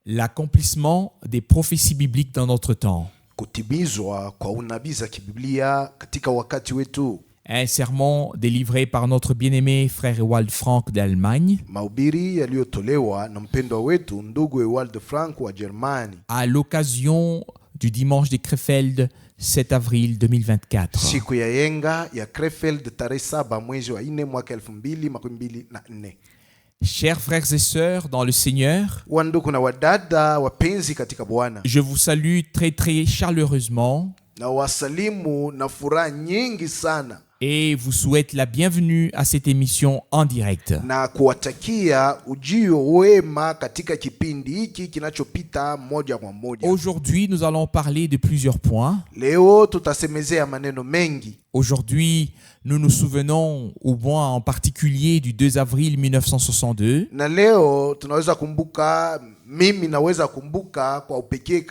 L'accomplissement des prophéties bibliques dans notre temps. Kutimizwa kwa unabii za kibiblia katika wakati wetu. Un sermon délivré par notre bien-aimé frère Ewald Frank d'Allemagne. Mahubiri yaliyotolewa na mpendwa wetu ndugu Ewald Frank wa Germani. À l'occasion du dimanche des Krefeld 7 avril 2024. Siku ya yenga ya Krefeld tarehe 7 mwezi wa 4 mwaka 2024. Chers frères et sœurs dans le Seigneur, Wandugu na wadada wapenzi katika Bwana, je vous salue très très chaleureusement na wasalimu na furaha nyingi sana et vous souhaite la bienvenue à cette émission en direct. na kuwatakia ujio wema katika kipindi hiki kinachopita moja kwa moja. Aujourd'hui, nous allons parler de plusieurs points. Leo tutasemezea maneno mengi. Aujourd'hui, nous nous souvenons au moins en particulier du 2 avril 1962. Na leo tunaweza kumbuka, mimi naweza kumbuka kwa upekee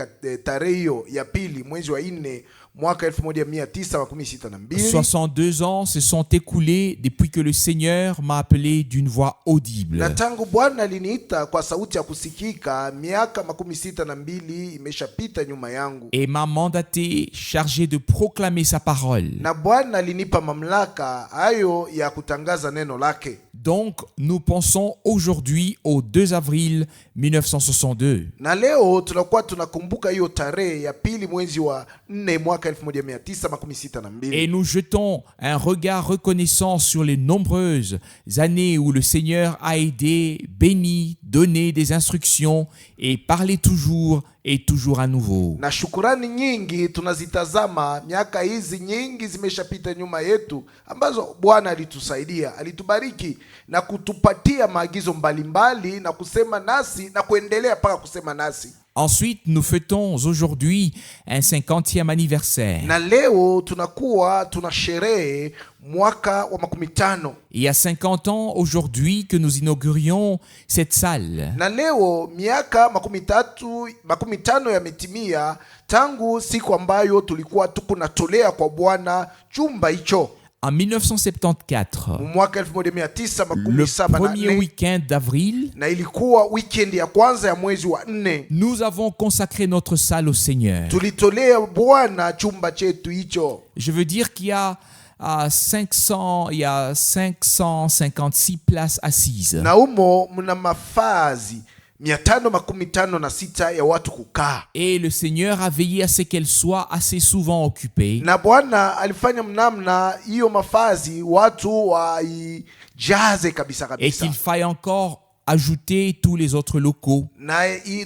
tarehe hiyo ya pili mwezi wa 4 mwaka 1962. 62 ans se sont écoulés depuis que le Seigneur m'a appelé d'une voix audible. Na tangu Bwana aliniita kwa sauti ya kusikika, miaka 62 imeshapita nyuma yangu. Et m'a mandaté, chargé de proclamer sa parole. Na Bwana alinipa mamlaka hayo ya kutangaza neno lake. Donc, nous pensons aujourd'hui au 2 avril 1962. Na leo tunakuwa tunakumbuka hiyo tarehe ya pili mwezi wa 4 mwaka 1962. Et nous jetons un regard reconnaissant sur les nombreuses années où le Seigneur a aidé, béni, donné des instructions et parlé toujours et toujours à nouveau. Na shukurani nyingi tunazitazama, miaka hizi nyingi zimeshapita nyuma yetu ambazo Bwana alitusaidia, alitubariki na kutupatia maagizo mbalimbali na kusema nasi na kuendelea mpaka kusema nasi. Ensuite, nous fêtons aujourd'hui un 50e anniversaire. Na leo tunakuwa tunasherehe mwaka wa 50. Il y a 50 ans aujourd'hui que nous inaugurions cette salle. Na leo miaka 50 yametimia tangu siku ambayo tulikuwa tukunatolea kwa Bwana chumba hicho. En 1974, Mwaka le 1974, premier week-end d'avril, na ilikuwa weekend ya kwanza ya mwezi wa 4, nous avons consacré notre salle au Seigneur. tulitolea Bwana chumba chetu hicho. Je veux dire qu'il y a 556 places assises. Na humo mna mafazi 556 ya watu kukaa. Et le Seigneur a veillé à ce qu'elles soient assez souvent occupées. Na Bwana alifanya mnamna hiyo mafazi watu waijaze kabisa Et kabisa. qu'il faille encore ajouter tous les autres locaux. Na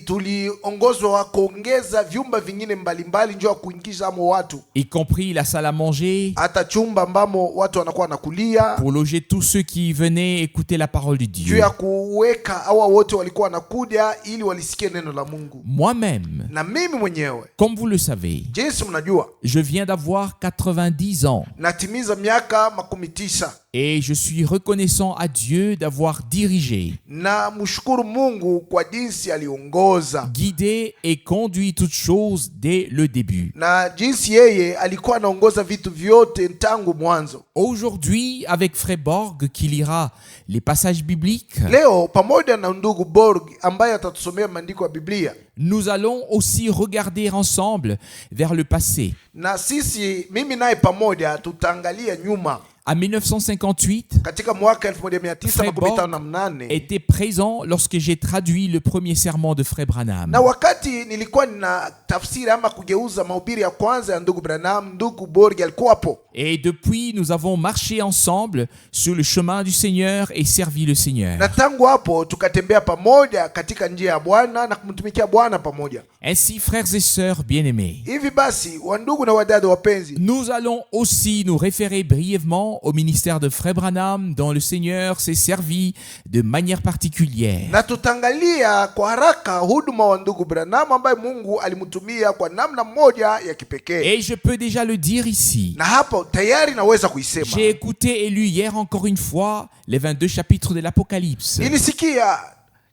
tuliongozwa kuongeza vyumba vingine mbalimbali njoo kuingiza amo watu, Y compris la salle à manger, hata chumba ambamo watu wanakuwa nakulia, pour loger tous ceux qui venaient écouter la parole de juu Dieu. ya kuweka hawa wote walikuwa wanakuja ili walisikie neno la Mungu. Moi-même, Na mimi mwenyewe, comme vous le savez, jinsi mnajua, je viens d'avoir 90 ans natimiza miaka 90 et je suis reconnaissant à Dieu d'avoir dirigé, na mshukuru Mungu kwa jinsi aliongoza guidé et conduit toutes choses dès le début. na jinsi yeye alikuwa anaongoza vitu vyote tangu mwanzo. Aujourd'hui, avec Frère Borg qui lira les passages bibliques, Leo pamoja na ndugu Borg ambaye atatusomea maandiko ya Biblia, nous allons aussi regarder ensemble vers le passé. na sisi mimi naye pamoja tutaangalia nyuma. En 1958, Katika mwaka Frère 1958 était présent lorsque j'ai traduit le premier sermon de Frère Branham. na wakati nilikuwa nina tafsiri ama kugeuza mahubiri ya kwanza ya ndugu Branham, ndugu Borg alikuwa hapo. Et depuis, nous avons marché ensemble sur le chemin du Seigneur et servi le Seigneur. Na tangu hapo tukatembea pamoja katika njia ya Bwana na kumtumikia Bwana pamoja. Ainsi, frères et sœurs bien-aimés, Hivi basi, wandugu na wadada wapenzi, nous allons aussi nous référer brièvement au ministère de Frère Branham dont le Seigneur s'est servi de manière particulière. na tutaangalia kwa haraka huduma wa ndugu Branham ambaye Mungu alimtumia kwa namna moja ya kipekee. Et je peux déjà le dire ici. Na hapo tayari naweza kuisema. J'ai écouté et lu hier encore une fois les 22 chapitres de l'Apocalypse. Nilisikia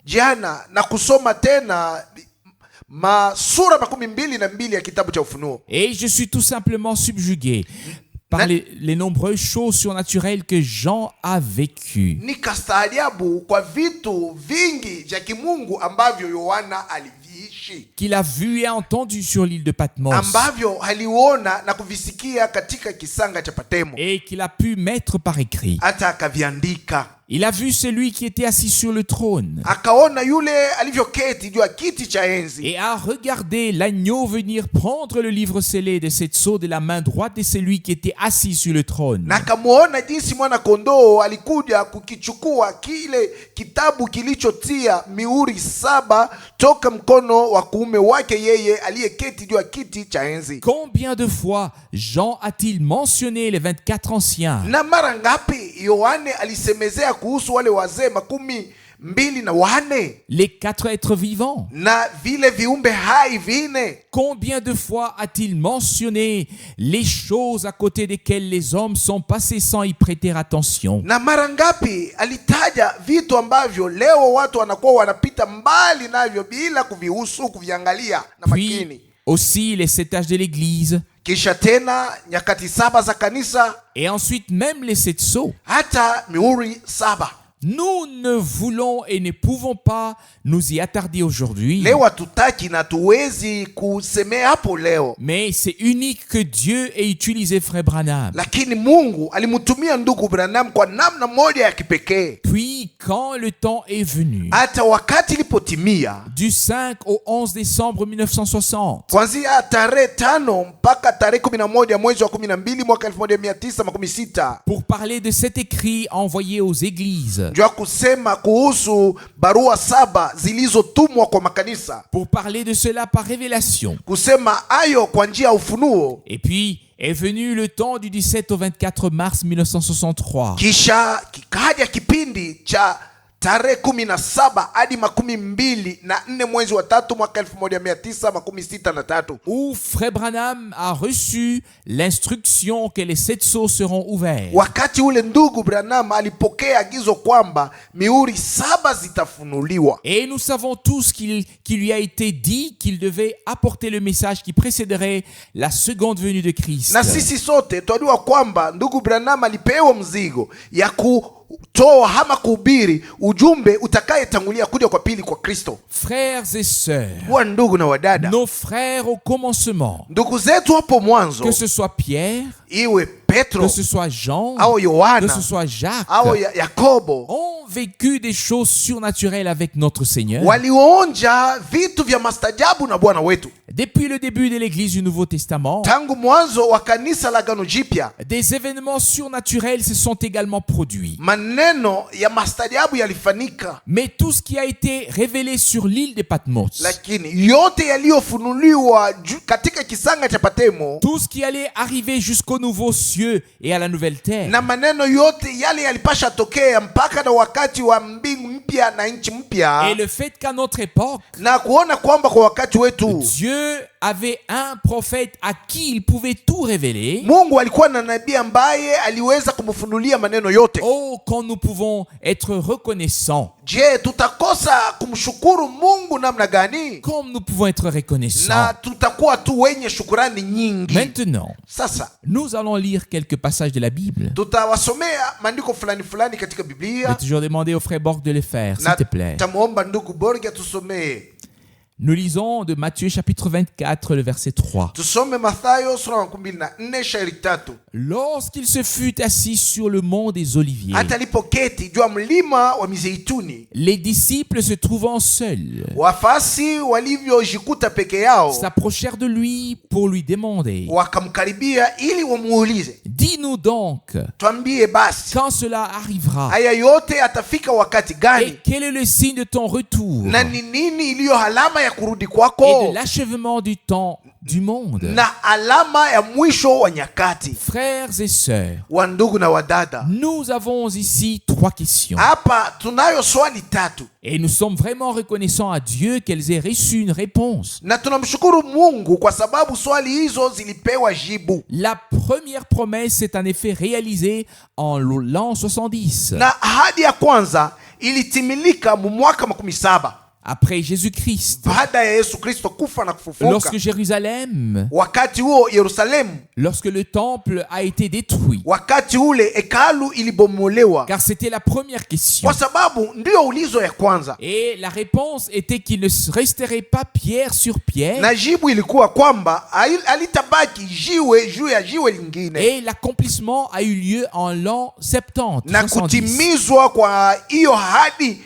jana na kusoma tena masura 22 ya kitabu cha Ufunuo. Et je suis tout simplement subjugué par les nombreuses choses surnaturelles que Jean a vécues. Nikastaajabu kwa vitu vingi vya kimungu ambavyo Yohana kuishi, qu'il a vu et entendu sur l'île de Patmos, ambavyo aliona na kuvisikia katika kisanga cha Patemo, et qu'il a pu mettre par écrit. hata akaviandika. Il a vu celui qui était assis sur le trône Akaona yule alivyoketi juu ya kiti cha enzi, et a regardé l'agneau venir prendre le livre scellé de cette sceau de la main droite de celui qui était assis sur le trône. na akamuona jinsi mwana kondoo alikuja kukichukua kile kitabu kilichotia mihuri 7 toka mkono wa kuume wake yeye aliyeketi juu ya kiti cha enzi. Combien de fois Jean a-t-il mentionné les 24 anciens, Na mara ngapi Yohane alisemezea kuhusu wale wazee 24 les 4 êtres vivants? na vile viumbe hai 4? Combien de fois a-t-il mentionné les choses à côté desquelles les hommes sont passés sans y prêter attention? Na mara ngapi alitaja vitu ambavyo leo watu wanakuwa wanapita mbali navyo bila kuvihusu, kuviangalia na makini. Puis aussi les 7 âges de l'Église, Kisha tena nyakati 7 za kanisa, et ensuite même les 7 sceaux. hata mihuri 7. Nous ne voulons et ne pouvons pas nous y attarder aujourd'hui, Leo hatutaki na tuwezi kusemea hapo leo, mais c'est unique que Dieu ait utilisé Frère Branham. lakini Mungu alimtumia ndugu Branham kwa namna moja ya kipekee. Puis, quand le temps est venu, Hata wakati ilipotimia, du 5 au 11 décembre 1960, kuanzia tarehe 5 mpaka tarehe 11 mwezi wa 12 mwaka 1960, pour parler de cet écrit envoyé aux églises, jua kusema kuhusu barua 7 zilizotumwa kwa makanisa, pour parler de cela par révélation. kusema ayo kwa njia ya ufunuo. Et puis est venu le temps du 17 au 24 mars 1963. Kisha kikaja kipindi cha tarehe 17 hadi 24 mwezi wa 3 mwaka 1963, Où Frère Branham a reçu l'instruction que les 7 sceaux seront ouverts. wakati ule ndugu Branham alipokea agizo kwamba mihuri 7 zitafunuliwa. Et nous savons tous qu'il lui a été dit qu'il devait apporter le message qui précéderait la seconde venue de Christ. Na sisi sote twajua kwamba ndugu Branham alipewa mzigo ya kutoa ama kuhubiri ujumbe utakayetangulia kuja kwa pili kwa Kristo. Frères et sœurs, Wa ndugu na wadada, nos frères au commencement, ndugu zetu hapo mwanzo, que ce soit Pierre, iwe Petro que ce soit Jean, au que Yohana ce soit Jacques, au Yakobo, ont vécu des choses surnaturelles avec notre Seigneur. walionja vitu vya mastajabu na Bwana wetu. Depuis le début de l'Église du Nouveau Testament, Tangu mwanzo wa kanisa la Agano Jipya, des événements surnaturels se sont également produits. maneno ya mastajabu yalifanyika, Mais tout ce qui a été révélé sur l'île de Patmos, lakini yote yaliyofunuliwa katika kisanga cha Patemo, tout ce qui allait arriver jusqu'au nouveau cieux et à la nouvelle terre, na maneno yote yale yalipasha tokea mpaka na wakati wa mbingu mpya na nchi mpya, et le fait qu'à notre époque, na kuona kwamba kwa wakati wetu Dieu avait un prophète à qui il pouvait tout révéler. Mungu alikuwa na nabii ambaye aliweza kumfunulia maneno yote. Oh, quand nous pouvons être reconnaissants, Je, tutakosa kumshukuru Mungu namna gani? comme nous pouvons être reconnaissants. Na tutakuwa tu wenye shukurani nyingi. Maintenant, Sasa nous allons lire quelques passages de la Bible. tutawasomea maandiko fulani fulani katika Je vais Biblia, toujours demander au frère Borg de le faire, s'il na te plaît. tamuomba ndugu Borgia tusomee. Nous lisons de Matthieu chapitre 24, le verset 3. Tusome Mathayo sura ya 24 shairi 3. Lorsqu'il se fut assis sur le mont des Oliviers, Hata alipoketi juu ya mlima wa Mizeituni, les disciples se trouvant seuls wafasi walivyojikuta peke yao s'approchèrent de lui pour lui demander: wakamkaribia ili wamuulize, dis-nous donc, twambie basi quand cela arrivera haya yote atafika wakati et gani, quel est le signe de ton retour na ni nini iliyo alama ya kurudi et de kwako l'achèvement du temps du monde. na alama ya mwisho wa nyakati. Frères et sœurs, Wa ndugu na wadada, nous avons ici 3 questions hapa tunayo swali 3 et nous sommes vraiment reconnaissants à Dieu qu'elles aient reçu une réponse. na tunamshukuru Mungu kwa sababu swali hizo zilipewa jibu. La première promesse s'est en effet réalisée en l'an 70. Na ahadi ya kwanza ilitimilika mu mwaka 17 après Jésus-Christ, baada ya Yesu Kristo kufa na kufufuka, lorsque Jérusalem, wakati huo Yerusalemu, lorsque le temple a été détruit, wakati ule hekalu ilibomolewa, car c'était la première question. kwa sababu ndio ulizo ya kwanza, Et la réponse était qu'il ne resterait pas pierre sur pierre. na jibu ilikuwa kwamba alitabaki jiwe juu ya jiwe lingine, Et l'accomplissement a eu lieu en l'an 70. na 70. kutimizwa kwa hiyo hadi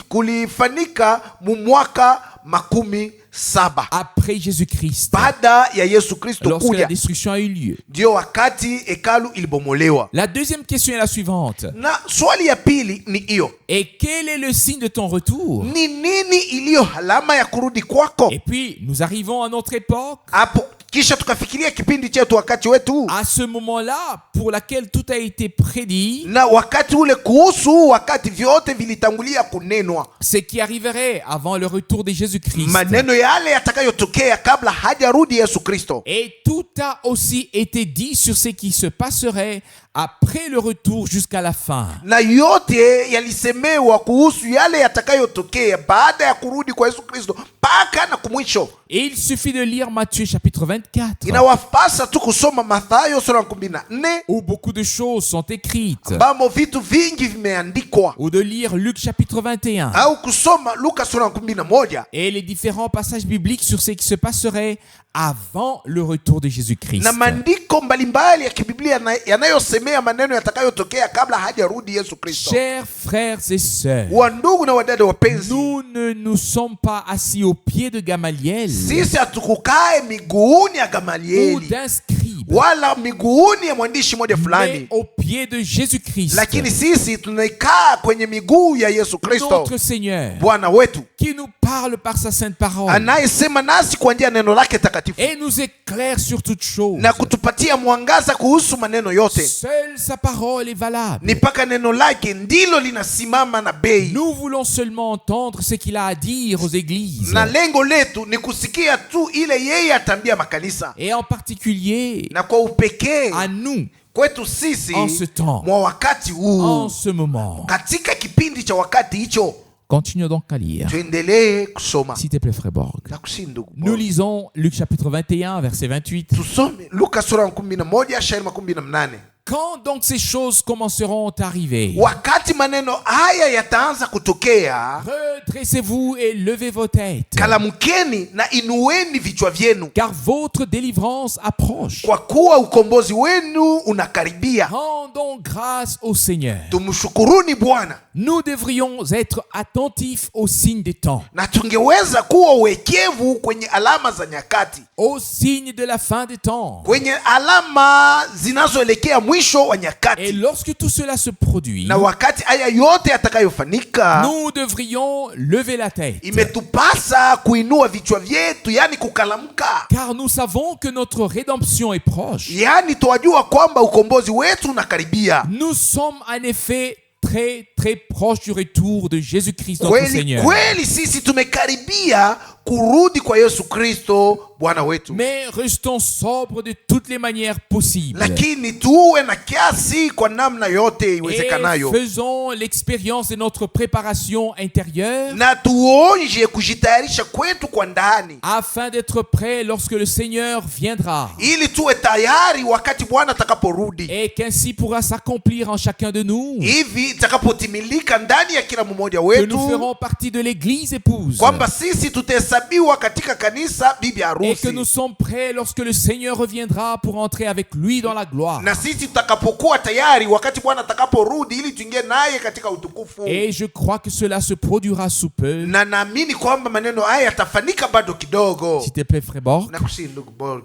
kulifanyika mu mwaka 17 Après Jésus-Christ, baada ya Yesu Kristo lorsque la kuja, destruction a eu lieu. ndio wakati hekalu ilibomolewa. La deuxième question est la suivante. Na swali ya pili ni hiyo, Et quel est le signe de ton retour? ni nini iliyo alama ya kurudi kwako? Et puis, nous arrivons à notre époque, Hapo kisha tukafikiria kipindi chetu, wakati wetu, à ce moment-là, pour laquelle tout a été prédit, na wakati ule kuhusu wakati vyote vilitangulia kunenwa, ce qui arriverait avant le retour de Jésus-Christ. maneno yale yatakayotokea kabla hajarudi Yesu Kristo, Et tout a aussi été dit sur ce qui se passerait après le retour jusqu'à la fin. na yote yalisemewa kuhusu yale yatakayotokea baada ya kurudi kwa Yesu Kristo mpaka na kumwisho. Et il suffit de lire Matthieu chapitre 24, Inawapasa tu kusoma Mathayo sura 14 où beaucoup de choses sont écrites, ambamo vitu vingi vimeandikwa, ou de lire Luc chapitre 21, au kusoma Luka sura 11 et les différents passages bibliques sur ce qui se passerait avant le retour de Jésus-Christ. na maandiko mbalimbali ya kibiblia yanayosemea maneno yatakayotokea kabla hajarudi Yesu Kristo. Chers frères et sœurs, Wandugu na wadada wapenzi, nous ne nous sommes pas assis au pied de Gamaliel sisi hatukukae miguuni ya ou Gamalieli d'un scribe, wala miguuni ya mwandishi mmoja mais fulani, au pied de Jésus-Christ, lakini sisi tunaikaa kwenye miguu ya Yesu Kristo, notre Seigneur, Bwana wetu, qui nous parle par sa sainte parole anayesema nasi kwa njia ya neno lake takatifu et nous éclaire sur toutes choses. na kutupatia mwangaza kuhusu maneno yote. Seule sa parole est valable. Ni mpaka neno lake ndilo linasimama na bei, Nous voulons seulement entendre ce qu'il a à dire aux églises, na lengo letu ni kusikia tu ile yeye atambia makanisa, et en particulier na kwa upekee à nous kwetu sisi en ce temps, mwa wakati en huu, ce moment. katika kipindi cha wakati hicho. Continuons donc à lire. Tuendelee kusoma S'il te plaît, frère Borg. na kusi ndugu. Nous lisons Luc chapitre 21, verset 28. Tusome Luka sura 11 shairi 18. Quand donc ces choses commenceront à arriver, Wakati maneno haya yataanza kutokea, redressez-vous et levez vos têtes, kalamukeni na inueni vichwa vyenu, car votre délivrance approche. kwa kuwa ukombozi wenu unakaribia. Rendons grâce au Seigneur. Tumshukuruni Bwana. Nous devrions être attentifs aux signes des temps, Na tungeweza kuwa wekevu kwenye alama za nyakati, aux signes de la fin des temps. kwenye alama zinazoelekea mwisho wa Et nyakati. lorsque tout cela se produit, Na wakati haya yote yatakayofanyika, nous devrions lever la tête, imetupasa kuinua vichwa vyetu, yani kukalamka, car nous savons que notre rédemption est proche. yani twajua kwamba ukombozi wetu unakaribia. Nous sommes en effet très très proches du retour de Jésus-Christ notre Kweli Seigneur. kweli, sisi tumekaribia kurudi kwa Yesu Kristo Bwana wetu, Mais restons sobres de toutes les manières possibles. lakini tuwe na kiasi kwa namna yote Et iwezekanayo, faisons l'expérience de notre préparation intérieure na tuonje kujitayarisha kwetu kwa ndani, afin d'être prêts lorsque le Seigneur viendra, ili tuwe tayari wakati Bwana atakaporudi, et qu'ainsi pourra s'accomplir en chacun de nous, hivi itakapotimilika ndani ya kila mmoja que wetu, nous ferons partie de l'église épouse, kwamba sisi tutahesabiwa katika kanisa bibi et que harusi, nous sommes prêts lorsque le Seigneur reviendra pour entrer avec lui dans la gloire. na sisi tutakapokuwa tayari wakati Bwana atakaporudi, ili tuingie naye katika utukufu. Et je crois que cela se produira sous peu. Na naamini kwamba maneno haya yatafanyika bado kidogo. S'il te plaît, frère Borg. Nakusihi ndugu Borg.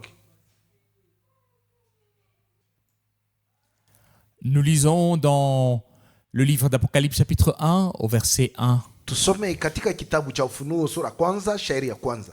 Nous lisons dans le livre d'Apocalypse chapitre 1 au verset 1. Tusome katika kitabu cha Ufunuo sura kwanza shairi ya kwanza.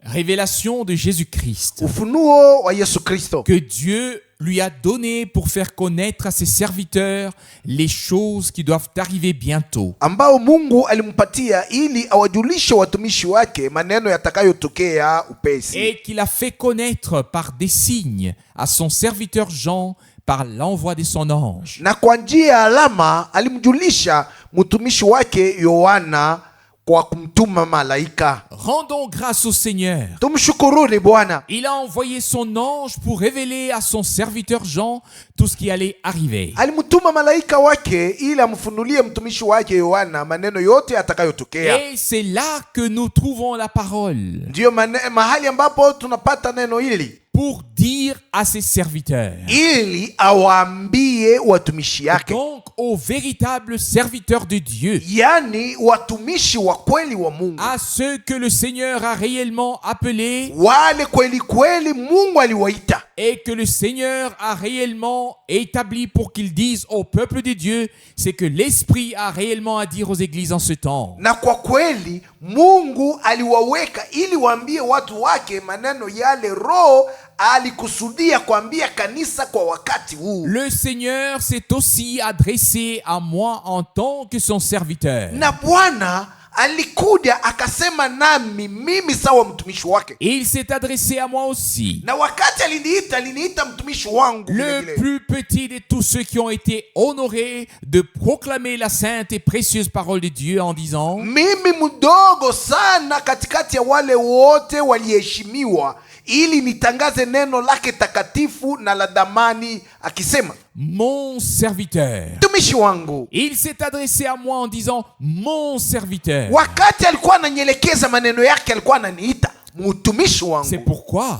Révélation de Jésus-Christ, Ufunuo wa Yesu Kristo, que Dieu lui a donné pour faire connaître à ses serviteurs les choses qui doivent arriver bientôt. ambao Mungu alimpatia ili awajulishe watumishi wake maneno yatakayotokea upesi, Et qu'il a fait connaître par des signes à son serviteur Jean par l'envoi de son ange. na kwa njia ya alama alimjulisha mtumishi wake Yohana kwa kumtuma malaika. Rendons grâce au Seigneur. Tumshukuruni Bwana. Il a envoyé son ange pour révéler à son serviteur Jean tout ce qui allait arriver. Alimtuma malaika wake ili amfunulie mtumishi wake Yohana maneno yote atakayotokea. Et c'est là que nous trouvons la parole. Ndiyo mahali ambapo tunapata neno hili. Pour dire à ses serviteurs. Ili awaambie watumishi yake. Donc aux véritables serviteurs de Dieu. Yani watumishi wa kweli wa Mungu. À ceux que le Seigneur a réellement appelés. Wale kweli kweli Mungu aliwaita. Et que le Seigneur a réellement établi pour qu'ils disent au peuple de Dieu, c'est que l'Esprit a réellement à dire aux églises en ce temps. Na kwa kweli Mungu aliwaweka ili waambie watu wake maneno yale Roho alikusudia kuambia kanisa kwa wakati huu. Le Seigneur s'est aussi adressé à moi en tant que son serviteur. Na Bwana alikuja akasema nami mimi sawa mtumishi wake. Il s'est adressé à moi aussi. Na wakati aliniita mtumishi wangu. Le plus petit de tous ceux qui ont été honorés de proclamer la sainte et précieuse parole de Dieu en disant, mimi mdogo sana katikati ya wale wote waliheshimiwa ili nitangaze neno lake takatifu na la damani akisema, mon serviteur. Mtumishi wangu. Il s'est adressé à moi en disant, mon serviteur. Wakati alikuwa ananielekeza maneno yake alikuwa ananiita mtumishi wangu. C'est pourquoi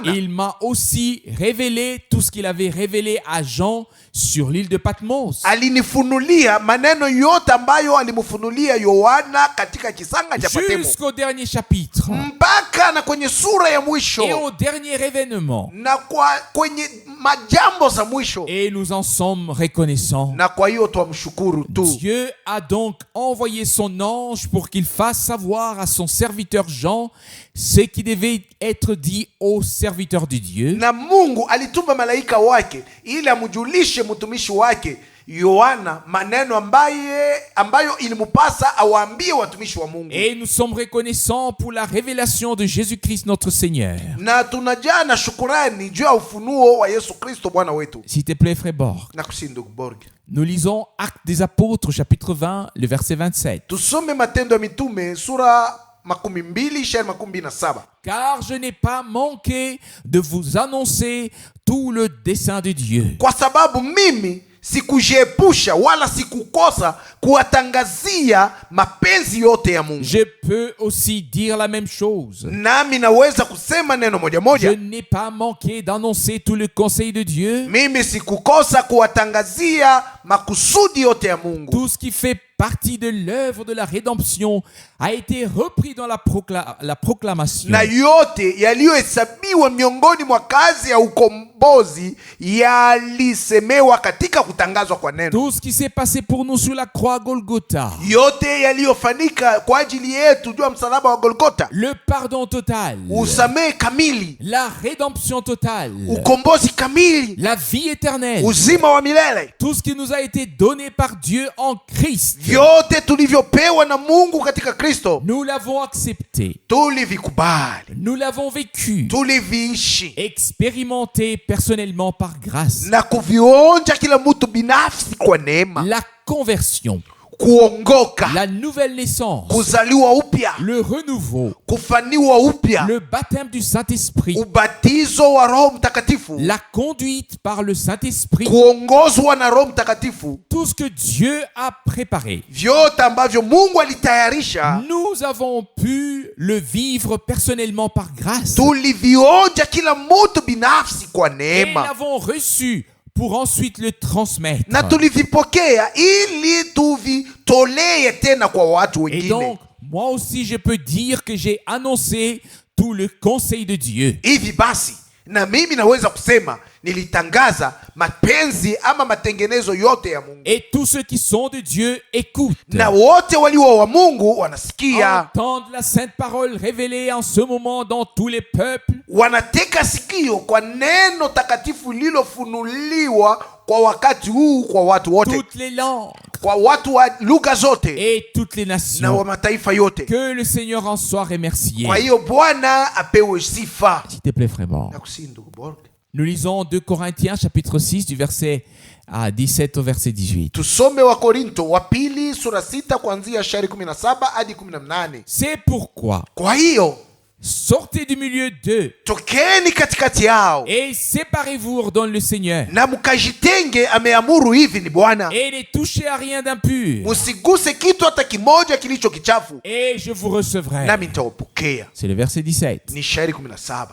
il m'a aussi révélé tout ce qu'il avait révélé à Jean sur l'île de Patmos. Alinifunulia maneno yote ambayo alimfunulia Yohana katika kisanga cha Patmos. Jusqu'au dernier chapitre. Mpaka na kwenye sura ya mwisho. Et au dernier événement. Na kwenye majambo za mwisho. Et nous en sommes reconnaissants. Na kwa hiyo twamshukuru tu. Dieu a donc envoyé son ange pour qu'il fasse savoir à son serviteur Jean ce qui devait être dit aux serviteurs de Dieu. Na Mungu alituma malaika wake ili amjulishe mtumishi wake Yohana maneno ambayo ilimupasa awaambie watumishi wa Mungu. Et nous sommes reconnaissants pour la révélation de Jésus-Christ notre Seigneur. Na tunajaa na shukrani juu ya ufunuo wa Yesu Kristo Bwana wetu. S'il te plaît, frère Borg. Nakusindu Borg. Nous lisons Actes des Apôtres chapitre 20 le verset 27. Tusome Matendo ya Mitume sura 2:27. Car je n'ai pas manqué de vous annoncer tout le dessein de Dieu. Kwa sababu mimi sikujiepusha wala sikukosa kuwatangazia mapenzi yote ya Mungu. Je peux aussi dire la même chose. Nami naweza kusema neno moja moja. Je n'ai pas manqué d'annoncer tout le conseil de Dieu. Mimi sikukosa kuwatangazia makusudi yote ya Mungu. Tout ce qui fait partie de l'œuvre de la rédemption a été repris dans la proclamation. Na yote yaliyohesabiwa miongoni mwa kazi ya ukombozi yalisemewa katika kutangazwa kwa neno. Tout ce qui s'est passé pour nous sur la croix Golgotha. Yote yaliyofanyika kwa ajili yetu juu ya msalaba wa Golgotha. Le pardon total. Usamehe kamili. La rédemption totale. Ukombozi kamili. La vie éternelle. Uzima wa milele. Tout ce qui nous a été donné par Dieu en Christ. Vyote tulivyopewa na Mungu katika Kristo. Nous l'avons accepté. Tulivikubali. Nous l'avons vécu. Tuliviishi. Expérimenté personnellement par grâce. Na kuvionja kila mtu binafsi kwa neema. La conversion. Kuongoka. La nouvelle naissance. Kuzaliwa upya. Le renouveau. Kufaniwa upya. Le baptême du Saint-Esprit. Ubatizo wa Roho Mtakatifu. La conduite par le Saint-Esprit. Kuongozwa na Roho Mtakatifu. Tout ce que Dieu a préparé. Vyote ambavyo Mungu alitayarisha. Nous avons pu le vivre personnellement par grâce. Tulivionja kila mtu binafsi kwa neema. Et l'avons reçu pour ensuite le transmettre. Na tulivipokea ili tuvitolee tena kwa watu wengine. Et donc, moi aussi je peux dire que j'ai annoncé tout le conseil de Dieu. Hivi basi, na mimi naweza kusema nilitangaza mapenzi ama matengenezo yote ya Mungu. Et tous ceux qui sont de Dieu écoutent. Na wote walio wa Mungu wanasikia. Entendent la sainte parole révélée en ce moment dans tous les peuples. Wanateka sikio kwa neno takatifu lilofunuliwa kwa wakati huu kwa watu wote. Toutes les langues. Kwa watu wa lugha zote. Et toutes les nations. Na wa mataifa yote. Que le Seigneur en soit remercié. Kwa hiyo Bwana apewe sifa. S'il te plaît, frère. Nakusindu Borg. Nous lisons 2 Corinthiens chapitre 6 du verset 17 au verset 18. Tusome wa Korinto wa pili sura 6 kuanzia shairi 17 hadi 18. C'est pourquoi Kwa hiyo sortez du milieu d'eux tokeni katikati yao et séparez-vous, ordonne le Seigneur, na mkajitenge, ameamuru hivi ni Bwana. et ne touchez à rien d'impur, Musiguse kitu hata kimoja kilicho kichafu, et je vous recevrai. nami nitawapokea. C'est le verset 17. Ni shairi 17.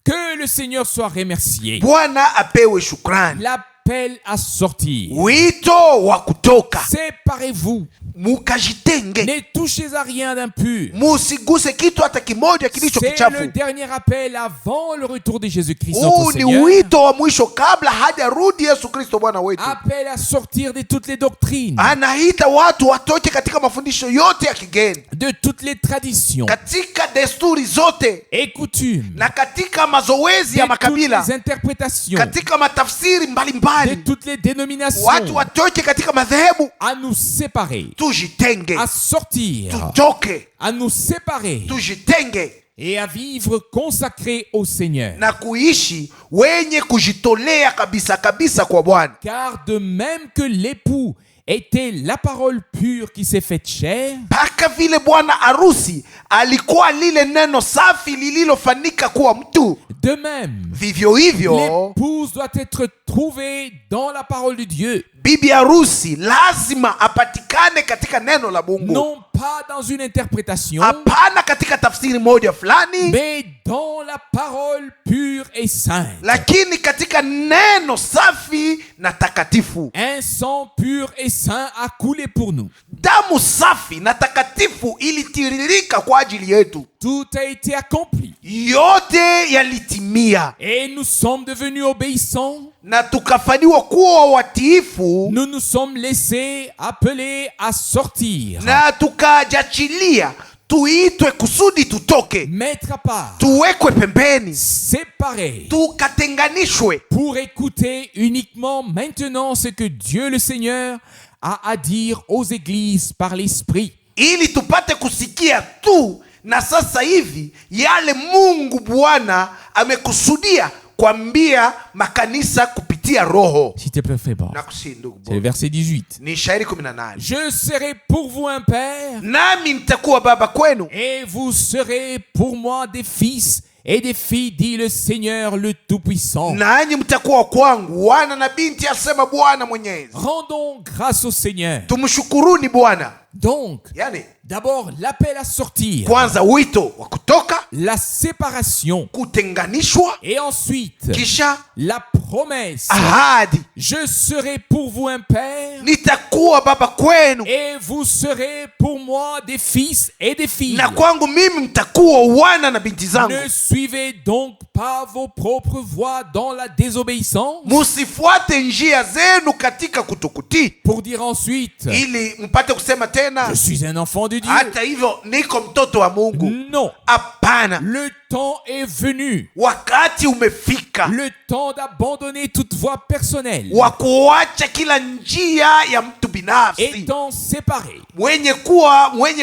Que le Seigneur soit remercié. Bwana apewe shukrani. L'appel à sortir. Wito wa kutoka, Séparez-vous. mukajitenge, Ne touchez à rien d'impur. musiguse kitu hata kimoja kilicho C'est kichafu. le dernier appel avant le retour de Jésus-Christ notre Huu ni Seigneur. wito wa mwisho kabla hajarudi Yesu Kristo Bwana wetu. Appel à sortir de toutes les doctrines, Anaita watu watoke katika mafundisho yote ya kigeni, de toutes les traditions katika desturi zote et coutumes, na katika mazoezi de ya toutes makabila, les interprétations, katika matafsiri de mbalimbali. toutes les dénominations, Watu watoke katika madhehebu, à nous séparer, tujitenge, à sortir, tutoke, à nous séparer tujitenge et à vivre consacrés au Seigneur. na kuishi wenye kujitolea kabisa kabisa kwa Bwana. Car de même que l'époux était la parole pure qui s'est faite chair, Mpaka vile bwana harusi alikuwa lile neno safi lililofanyika kuwa mtu, de même, vivyo hivyo l'épouse doit être trouvée dans la parole de Dieu, bibi harusi lazima apatikane katika neno la Mungu, non pas dans une interprétation, hapana katika tafsiri moja fulani, mais dans la parole pure et sainte. lakini katika neno safi na takatifu. Un sang pur et saint a coulé pour nous. Damu safi na takatifu ilitiririka kwa ajili yetu, Tout a été accompli. yote yalitimia Et nous sommes devenus obéissants. na tukafanywa kuwa watiifu Nous nous sommes laissés appeler à sortir, na tukajachilia tuitwe kusudi tutoke, mettre à part, tuwekwe pembeni, séparés, tukatenganishwe pour écouter uniquement maintenant ce que Dieu le Seigneur a à dire aux églises par l'Esprit. ili tupate kusikia tu na sasa hivi yale Mungu Bwana amekusudia kuambia makanisa kupitia Roho. S'il te plaît, fais pas. Nakusihi ndugu C'est le bwana. verset 18. Ni shairi 18. Je serai pour vous un père, Nami nitakuwa baba kwenu, et vous serez pour moi des fils et des filles, dit le Seigneur le Tout-Puissant. nanyi mtakuwa kwangu wana na binti, asema Bwana Mwenyezi. Rendons grâce au Seigneur. Tumshukuruni Bwana. Donc, Yani d'abord, l'appel à sortir, kwanza wito wa kutoka, la séparation, kutenganishwa, et ensuite, kisha la promesse. ahadi, Je serai pour vous un père, nitakuwa baba kwenu et vous serez pour moi des fils et des filles. na kwangu mimi mtakuwa wana na binti zangu. Ne suivez donc pas vos propres voies dans la désobéissance, Musifuate njia zenu katika kutokutii, pour dire ensuite, ili mpate kusema tena, je suis un enfant de Dieu. hata hivyo niko mtoto wa Mungu. Non, Hapana, le temps est venu, wakati umefika le temps d'abandonner toute voie personnelle, wa kuacha kila njia ya mtu binafsi, étant séparé mwenye pour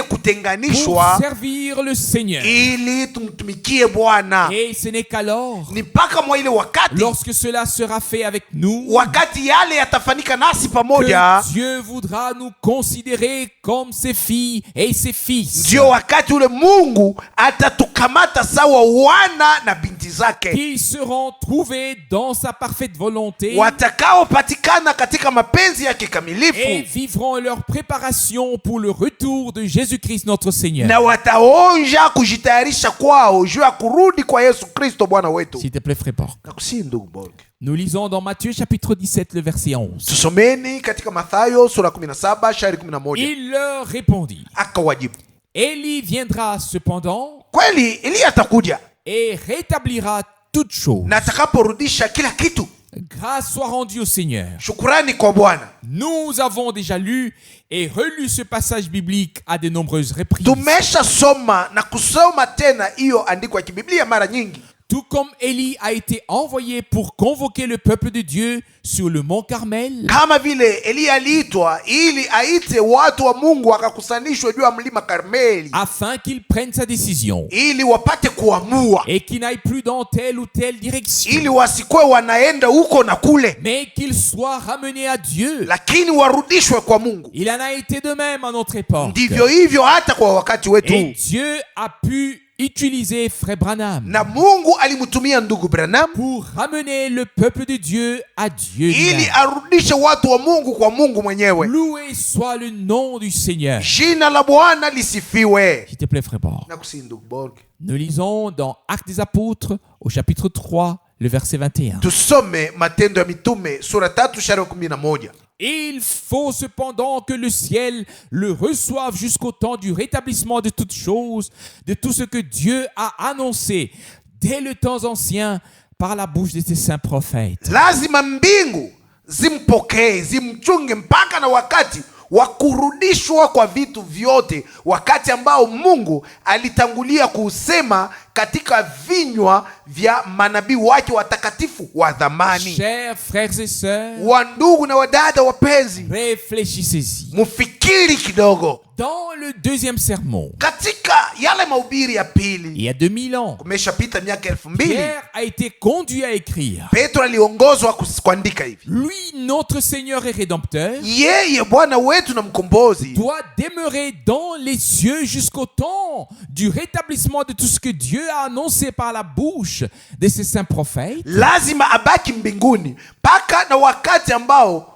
kutenganishwa, servir le Seigneur. ili tumtumikie Bwana. Et ce n'est qu'alors, Ni mpaka mwa ile wakati, lorsque cela sera fait avec nous, wakati yale yatafanyika nasi pamoja, que Dieu voudra nous considérer comme ses filles et ses fils, ndio wakati ule Mungu atatukamata sawa wana na binti zake, qui seront trouvés dans sa parfaite volonté watakaopatikana katika mapenzi yake et kamilifu, vivront leur préparation pour le retour de Jésus-Christ notre Seigneur. na wataonja kujitayarisha kwao juu ya kurudi kwa Yesu Kristo Bwana wetu. S'il te plaît, frère Paul. Nakusihi ndugu Borg, Nous lisons dans Matthieu chapitre 17, le verset 11. tusomeni katika Mathayo sura 17 shairi 11. Il leur répondit, Akawajibu, Élie viendra cependant kweli Eliya atakuja et rétablira toutes choses. na atakaporudisha kila kitu. Grâce soit rendue au Seigneur. Shukurani kwa Bwana. Nous avons déjà lu et relu ce passage biblique à de nombreuses reprises. Tumesha soma na kusoma tena hiyo andiko ya kibiblia mara nyingi. Tout comme Élie a été envoyé pour convoquer le peuple de Dieu sur le mont Carmel, kama vile Eliya aliitwa ili aite watu wa Mungu wakakusanishwe juu ya mlima Karmeli, afin qu'il prenne sa décision ili wapate kuamua, et qu'il n'aille plus dans telle ou telle direction, ili wasikwe wanaenda huko na kule, mais qu'il soit ramené à Dieu. lakini warudishwe kwa Mungu. Il en a été de même à notre époque. Ndivyo hivyo hata kwa wakati Et wetu, Dieu a pu utiliser Frère Branham na Mungu alimtumia ndugu Branham pour ramener le peuple de Dieu à Dieu ili lui-même. arudishe watu wa Mungu kwa Mungu mwenyewe. Loué soit le nom du Seigneur. Jina la Bwana lisifiwe. S'il te plaît, Frère Borg. Nakusihi ndugu Borg, Nous lisons dans Actes des Apôtres au chapitre 3, le verset 21. tusome Matendo ya Mitume sura 3 mstari wa 11. Il faut cependant que le ciel le reçoive jusqu'au temps du rétablissement de toutes choses, de tout ce que Dieu a annoncé dès le temps ancien par la bouche de ses saints prophètes. Lazima mbingu zimpokee, zimchunge mpaka na wakati wa kurudishwa kwa vitu vyote, wakati ambao Mungu alitangulia kusema katika vinywa vya manabii wake watakatifu wa dhamani. Chers frères et sœurs, Wa ndugu na wadada wapenzi, réfléchissez-y. mufikiri kidogo. Dans le deuxième sermon, Katika yale mahubiri ya il pili, y a 2000 ans, kumeshapita miaka 2000, Pierre a été conduit à écrire. Petro aliongozwa kuandika hivi: Lui, notre Seigneur et Rédempteur, yeye Bwana wetu na mkombozi doit demeurer dans les cieux jusqu'au temps du rétablissement de tout ce que Dieu a annoncé par la bouche de ses saints prophètes. lazima abaki mbinguni mpaka na wakati ambao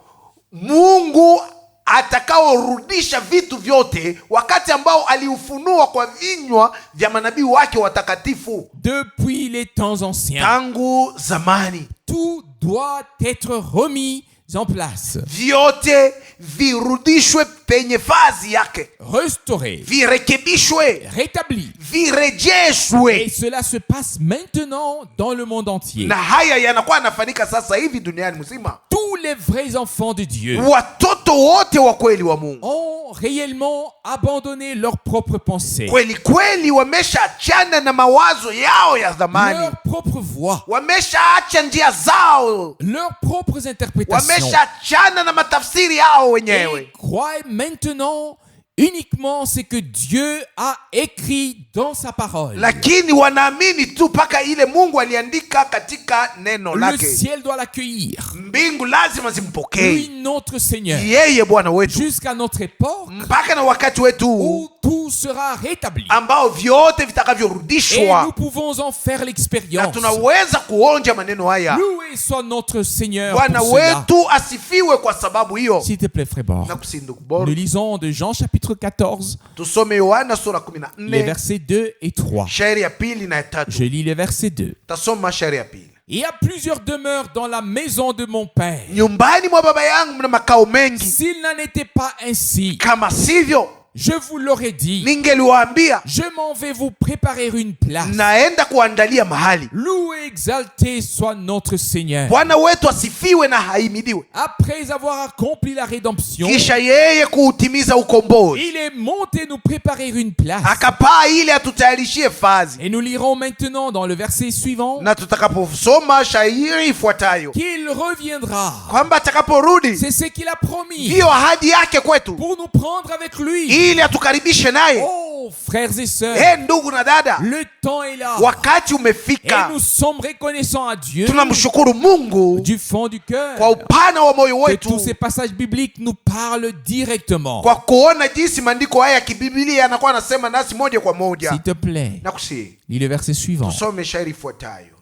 Mungu atakaorudisha vitu vyote, wakati ambao aliufunua kwa vinywa vya manabii wake watakatifu Depuis les temps anciens, tangu zamani. tout doit être remis en place, Vyote virudishwe penye fazi yake, restauré, virekebishwe, rétabli. virejeshwe. Et cela se passe maintenant dans le monde entier. Na haya yanakuwa yanafanyika sasa hivi duniani mzima. Tous les vrais enfants de Dieu Watoto wote wa kweli wa Mungu ont réellement abandonné leurs propres pensées, kweli kweli wameshaachana na mawazo yao ya zamani, leurs propres voix, wameshaacha njia zao, leurs propres interprétations, wameshaachana na matafsiri yao wenyewe, et croient maintenant uniquement ce que Dieu a écrit dans sa parole. lakini wanaamini tu mpaka ile Mungu aliandika katika neno Le lake. ciel doit l'accueillir. Mbingu lazima zimpokee Lui, notre Seigneur, yeye Bwana wetu jusqu'à notre époque mpaka na wakati wetu où tout sera rétabli. ambao vyote Et vitakavyorudishwa, nous pouvons en faire na l'expérience. tunaweza kuonja maneno haya. Loué soit notre Seigneur Bwana pour cela. wetu asifiwe kwa sababu hiyo. S'il te plaît, Frère Borg. Nakusihi ndugu Bora, Nous lisons de Jean chapitre 14, tusome Yohana sura les 14 versets 2 et 3. shairi ya pili na ya Je tatu. lis le verset 2. Tasoma shairi ya pili. Il y a plusieurs demeures dans la maison de mon Père. Nyumbani mwa baba yangu mna makao mengi, S'il n'en était pas ainsi, kama sivyo je vous l'aurais dit, ningeliwaambia je m'en vais vous préparer une place. naenda kuandalia mahali. Loué, exalté soit notre Seigneur. Bwana wetu asifiwe na haimidiwe. Après avoir accompli la rédemption, Kisha yeye kuutimiza ukombozi, il est monté nous préparer une place. akapaa ili atutayarishie fazi. Et nous lirons maintenant dans le verset suivant Na tutakaposoma shairi ifuatayo qu'il reviendra. kwamba atakaporudi, C'est ce qu'il a promis hiyo ahadi yake kwetu, pour nous prendre avec lui. ili atukaribishe naye. Oh, frères et sœurs, Ndugu na dada, le temps est là. wakati Et umefika. nous sommes reconnaissants à Dieu Tunamshukuru Mungu du fond du cœur kwa upana wa moyo que wetu, tous ces passages bibliques nous parlent directement. kwa kuona jinsi maandiko haya ya kibiblia yanakuwa anasema nasi moja kwa moja. S'il te plaît, Nakusihi lis le verset suivant. tusome shairi ifuatayo: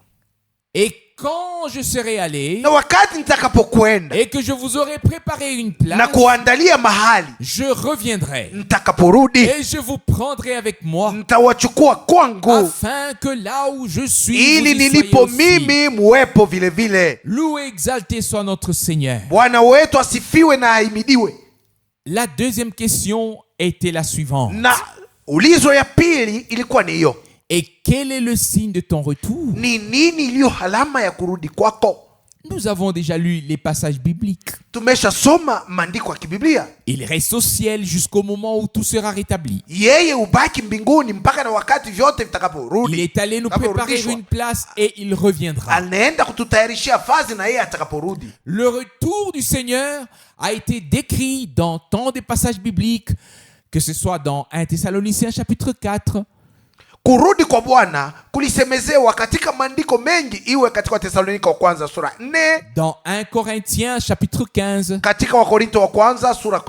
Et quand je serai allé na wakati nitakapokwenda et que je vous aurai préparé une place, na kuandalia mahali, je reviendrai nitakaporudi et je vous prendrai avec moi, nitawachukua kwangu, afin que là où je suis, vous ili y soyez nilipo aussi. mimi muwepo vile vile. Loué, exalté soit notre Seigneur. Bwana wetu asifiwe na ahimidiwe. La deuxième question était la suivante. Na ulizo ya pili ilikuwa ni hiyo: Et quel est le signe de ton retour? ni nini iliyo alama ya kurudi kwako? Nous avons déjà lu les passages bibliques. Tumeshasoma maandiko ya kibiblia. Il reste au ciel jusqu'au moment où tout sera rétabli. Yeye ubaki mbinguni mpaka na wakati vyote vitakaporudi. Il est allé nous préparer une place et il reviendra. Anaenda kututayarishia fazi na yeye atakaporudi. Le retour du Seigneur a été décrit dans tant de passages bibliques, que ce soit dans 1 Thessaloniciens chapitre 4, Kurudi kwa Bwana kulisemezewa katika maandiko mengi, iwe katika Thessalonika wa kwanza sura 4, dans 1 Corinthiens chapitre 15, katika Wakorinto wa kwanza sura à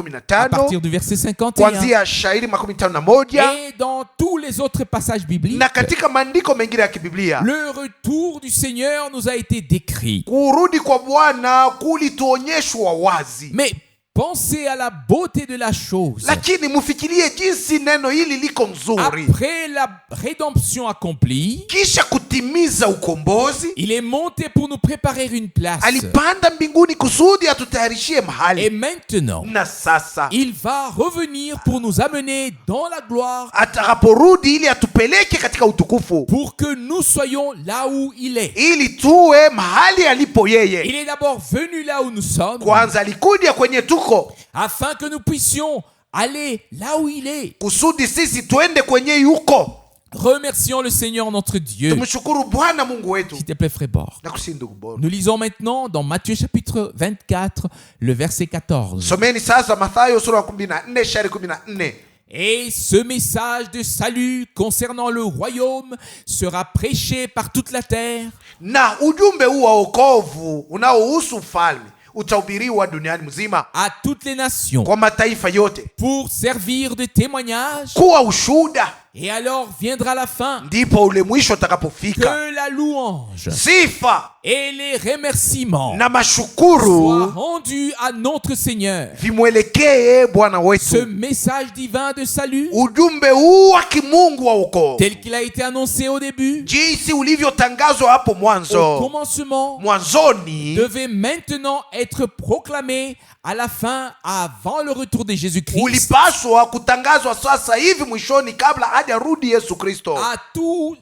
partir 15, du verset 51, kuanzia shairi 51, et dans tous les autres passages bibliques. na katika maandiko mengine ya kibiblia. Le retour du Seigneur nous a été décrit. Kurudi kwa Bwana kulituonyeshwa wazi. Mais pensez à la beauté de la chose. Lakini mufikirie jinsi neno hili liko nzuri. Après la rédemption accomplie, Kisha kutimiza ukombozi, il est monté pour nous préparer une place. alipanda mbinguni kusudi atutayarishie Et mahali. maintenant, Na sasa il va revenir pour nous amener dans la gloire, atakaporudi ili atupeleke katika utukufu, pour que nous soyons là où il est. ili tuwe mahali alipo Il yeye. est d'abord venu là où nous sommes, Kwanza alikuja kwenye tuko afin que nous puissions aller là où il est. kusudi sisi tuende kwenye yuko. Remercions le Seigneur notre Dieu. Tumshukuru Bwana Mungu wetu. S'il te plaît, frère Bord. Na kusi ndugu bora. Nous lisons maintenant dans Matthieu chapitre 24, le verset 14. Someni sasa Mathayo sura 14 shairi 14. Et ce message de salut concernant le royaume sera prêché par toute la terre Na ujumbe huu wa wokovu unaohusu ufalme utahubiriwa duniani mzima à toutes les nations kwa mataifa yote pour servir de témoignage. kuwa ushuhuda. Et alors viendra la fin, Ndipo ule mwisho utakapofika, que la louange sifa et les remerciements na soient mashukuru rendus à notre Seigneur. vimwelekee Bwana Ce wetu. message divin de salut, Ujumbe huu wa kimungu wa wokovu tel qu'il a été annoncé au début, jinsi ulivyotangazwa hapo au mwanzo mwanzoni, devait maintenant être proclamé à la fin, avant le retour de Jésus-Christ, ulipaswa kutangazwa sasa hivi mwishoni, kabla hajarudi Yesu Kristo, à tous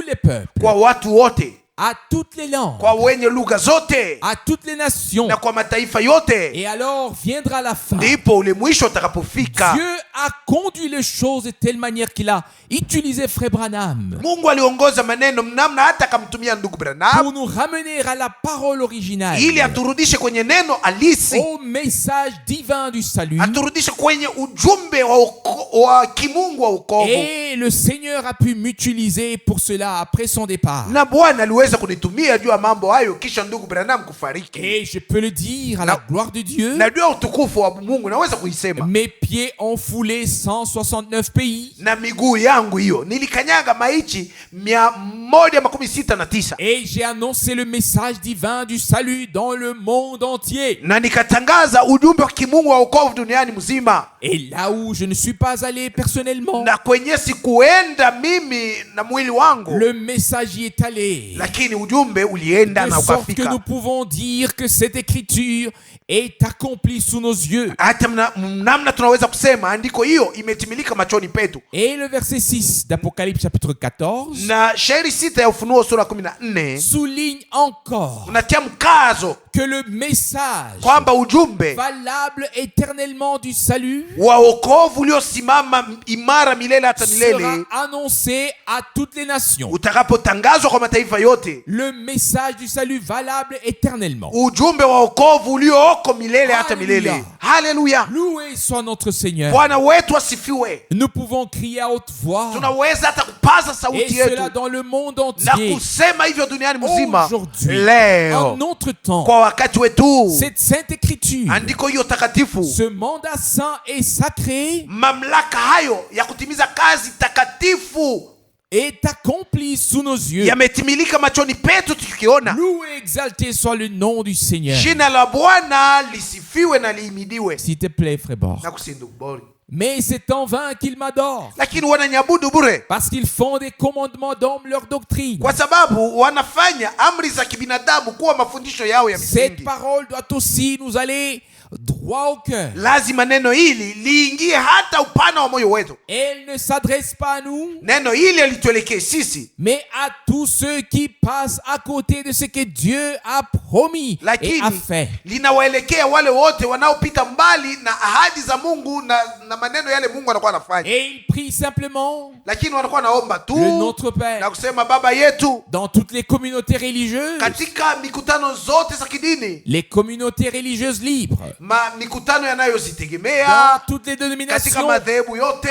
les peuples, kwa watu wote, à toutes les langues, kwa wenye lugha zote à toutes les nations. na kwa mataifa yote. Et alors viendra la fin. Ndipo ule mwisho utakapofika. Dieu a conduit les choses de telle manière qu'il a utilisé Frère Branham Mungu aliongoza maneno mnamna hata akamtumia ndugu pour Branham nous ramener à la parole originale, ili aturudishe kwenye neno halisi, au message divin du salut. aturudishe kwenye ujumbe wa kimungu wa wokovu. Et le Seigneur a pu m'utiliser pour cela après son départ. Na Bwana aliweza kunitumia juu ya mambo hayo kisha ndugu Branham kufariki. Et je peux le dire à la gloire de Dieu, Na juu ya utukufu wa Mungu naweza kuisema, mes pieds ont foulé 169 pays. na miguu yangu hiyo nilikanyaga maichi 169, Et j'ai annoncé le message divin du salut dans le monde entier. na nikatangaza ujumbe wa kimungu wa wokovu duniani mzima. Et là où je ne suis pas allé personnellement, Na kwenye sikuenda mimi na mwili wangu, le message y est allé. lakini ujumbe ulienda De na sorte que ukafika. nous pouvons dire que cette écriture est accomplie sous nos yeux. Hata namna tunaweza kusema andiko hiyo imetimilika machoni petu. Et le verset 6 d'Apocalypse chapitre 14 Na shairi 6 ya Ufunuo sura 14 souligne encore unatia mkazo que le message kwamba ujumbe valable éternellement du salut wa wokovu uliosimama imara milele hata milele sera annoncé à toutes les nations. utakapotangazwa kwa mataifa yote. Le message du salut valable éternellement. Ujumbe wa wokovu uliooko milele hata milele. Hallelujah. Haleluya! Loué soit notre Seigneur. Bwana wetu asifiwe. Nous pouvons crier à haute voix, Tunaweza hata kupaza et sauti cela yetu dans le monde na entier. kusema hivyo duniani mzima Aujourd'hui, leo, en notre temps, kwa wakati wetu. cette sainte écriture, Andiko hiyo takatifu, ce mandat saint et sacré mamlaka hayo ya kutimiza kazi takatifu est accompli sous nos yeux. yametimilika machoni petu tukiona. Loué et exalté soit le nom du Seigneur. Jina la Bwana lisifiwe na lihimidiwe. S'il te plaît, frère Bord. Na kusinduku bori. Mais c'est en vain qu'ils m'adorent, Lakini wananyabudu bure, parce qu'ils font des commandements d'hommes leur doctrine. kwa sababu wanafanya amri za kibinadamu kuwa mafundisho yao ya Cette misingi. parole doit aussi nous aller droit droit au cœur. Lazima neno hili liingie hata upana wa moyo wetu. Elle ne s'adresse pas à nous, Neno hili alituelekee sisi, mais à tous ceux qui passent à côté de ce que Dieu a promis et a lakini fait. linawaelekea wale wote wanaopita mbali na ahadi za Mungu na maneno yale Mungu anakuwa anafanya. Et il prie simplement Lakini wanakuwa naomba tu le Notre na Père. kusema Baba yetu. Dans toutes les communautés religieuses, Katika mikutano zote za kidini, les communautés religieuses libres, mikutano dans yanayozitegemea toutes les katika dénominations, madhehebu yote,